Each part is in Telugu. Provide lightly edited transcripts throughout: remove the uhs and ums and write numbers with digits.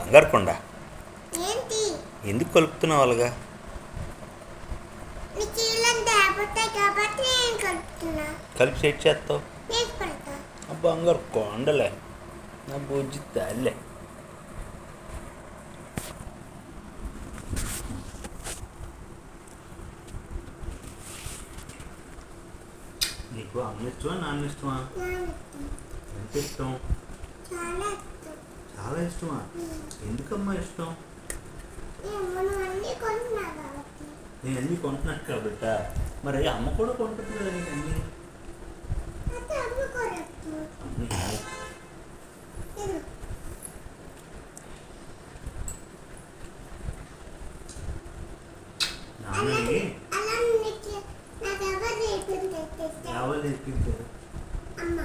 బంగారు కొండ ఏంటి ఎందుకు కలుపుతున్నావు అలాగా? నీ చీరలంతా అయిపోతాయి కాబట్టి నేను కలుపుతున్నా. కలిపి సెట్ చేస్తావు? వేసి పెడతా. ఆ బంగారు కొండలే నా బుజ్జి తల్లే. నీకు అమ్మ ఇష్టమా నాన్న ఇష్టమా? నాన్న ఎంత ఇష్టం? చాలా ఇష్టం. చాలా ఇష్టమా? ఎందుకమ్మా ఇష్టం? మనం అన్నీ కొంటున్నా కాబట్టి. నేను అన్నీ కొంటున్నట్టు కాబట్ట. మరి అమ్మ కూడా కొంటుంది కదా నీకు అన్నీ. అయితే అమ్ముకోరద్దు. నాన్నని అలా నీకు నాకు ఎవరు నేర్పింది ఎవరు నేర్పించారు? అమ్మ.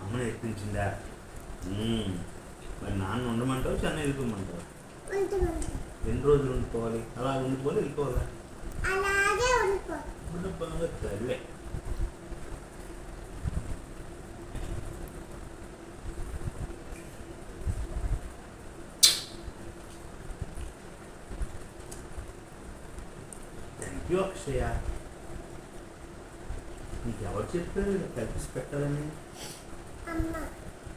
అమ్మ నేర్పించిందా? మరి నాన్న ఉండమంటావు చెన్నై వెళ్ళిపోమంటావు? ఉంటుంది. ఎన్ని రోజులు ఉండిపోవాలి? అలా ఉండిపోవాలి వెళ్ళిపోవాలా? అలాగే ఉండిపో. బాగా తల్లే. థ్యాంక్ యూ అక్షయ. నీకు ఎవరు చెప్పారు ఇలా కలిసి పెట్టాలని? అమ్మ.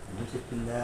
అమ్మ చెప్పిందా?